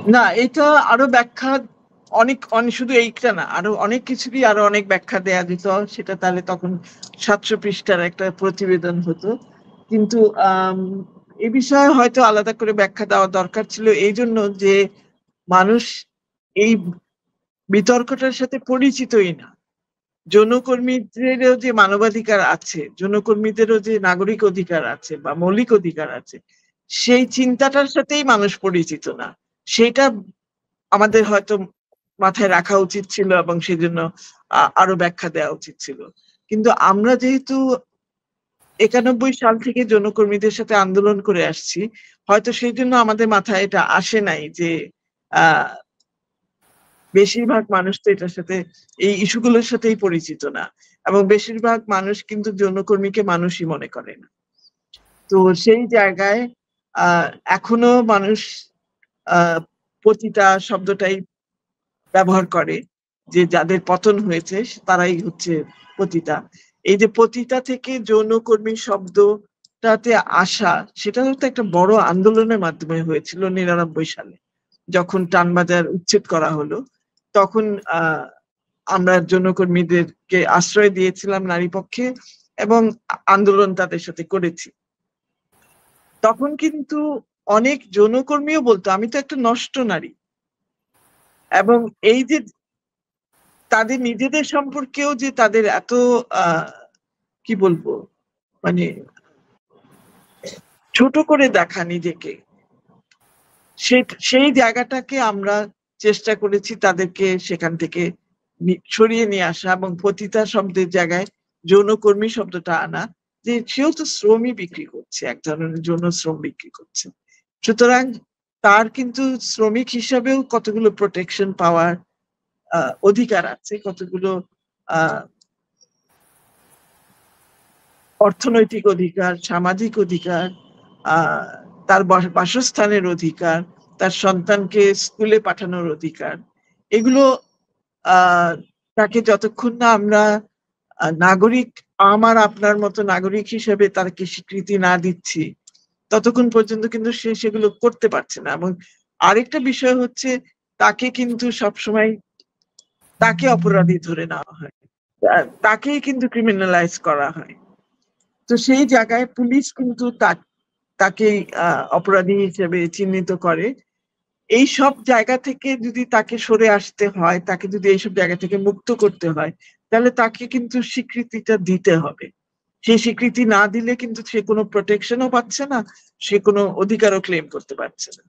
না, এটা আরো ব্যাখ্যা অনেক অনেক শুধু এইটা না, আরো অনেক কিছুরই আরো অনেক ব্যাখ্যা দেয়া যেত। সেটা তাহলে তখন 700 পৃষ্ঠার একটা প্রতিবেদন হতো। কিন্তু এ বিষয়ে হয়তো আলাদা করে ব্যাখ্যা দেওয়া দরকার ছিল এইজন্য যে মানুষ এই বিতর্কটার সাথে পরিচিতই না। যৌনকর্মীদেরও যে মানবাধিকার আছে, যৌনকর্মীদেরও যে নাগরিক অধিকার আছে বা মৌলিক অধিকার আছে, সেই চিন্তাটার সাথেই মানুষ পরিচিত না। সেইটা আমাদের হয়তো মাথায় রাখা উচিত ছিল এবং সেজন্য আরো ব্যাখ্যা দেওয়া উচিত ছিল। কিন্তু আমরা যেহেতু ৯১ সাল থেকে যৌনকর্মীদের সাথে আন্দোলন করে আসছি, হয়তো সেইজন্য আমাদের মাথায় এটা আসে নাই যে আ বেশিরভাগ মানুষ তো এটার সাথে এই ইস্যুগুলোর সাথেই পরিচিত না। এবং বেশিরভাগ মানুষ কিন্তু যৌনকর্মীকে মানুষই মনে করে না। তো সেই জায়গায় আ এখনো মানুষ আ পতিতা শব্দটাই ব্যবহার করে যে যাদের পতন হয়েছে তারাই হচ্ছে পতিতা। এই যে পতিতা থেকে যৌনকর্মী শব্দটাতে আসা সেটা তো একটা বড় আন্দোলনের মাধ্যমে হয়েছিল ৯৯ সালে। যখন টানবাজার উচ্ছেদ করা হলো, তখন আ আমরা যৌনকর্মীদেরকে আশ্রয় দিয়েছিলাম নারী পক্ষে এবং আন্দোলন তাদের সাথে করেছি। তখন কিন্তু অনেক যৌনকর্মীও বলত, "আমি তো একটা নষ্ট নারী।" এবং এই যে তাদের নিজেদের সম্পর্কেও যে তাদের এত আ কি বলবো? মানে ছোট করে দেখা নিজেকে, সেই জায়গাটাকে আমরা চেষ্টা করেছি তাদেরকে সেখান থেকে সরিয়ে নিয়ে আসা এবং পতিতা শব্দের জায়গায় যৌনকর্মী শব্দটা আনা। যে সেও তো শ্রমই বিক্রি করছে, এক ধরনের যৌন শ্রম বিক্রি করছে। সুতরাং তার কিন্তু শ্রমিক হিসাবেও কতগুলো প্রোটেকশন পাওয়ার আ অধিকার আছে, কতগুলো আ অর্থনৈতিক অধিকার, সামাজিক অধিকার, আ তার বাসস্থানের অধিকার, তার সন্তানকে স্কুলে পাঠানোর অধিকার। এগুলো আ তাকে যতক্ষণ না আমরা নাগরিক আমার আপনার মতো নাগরিক হিসেবে তাকে স্বীকৃতি না দিচ্ছি, ততক্ষণ পর্যন্ত কিন্তু সে সেগুলো করতে পারছে না। এবং আরেকটা বিষয় হচ্ছে তাকে কিন্তু সবসময় তাকে অপরাধী ধরে নেওয়া হয়। তাকেই কিন্তু ক্রিমিনালাইজ করা হয়। তো সেই জায়গায় পুলিশ কিন্তু তাকেই অপরাধী হিসেবে চিহ্নিত করে। এইসব জায়গা থেকে যদি তাকে সরে আসতে হয়, তাকে যদি এইসব জায়গা থেকে মুক্ত করতে হয়, তাহলে তাকে কিন্তু স্বীকৃতিটা দিতে হবে। সেই স্বীকৃতি না দিলে কিন্তু সে কোনো প্রটেকশন ও পাচ্ছে না, সে কোনো অধিকারও ক্লেম করতে পারছে না।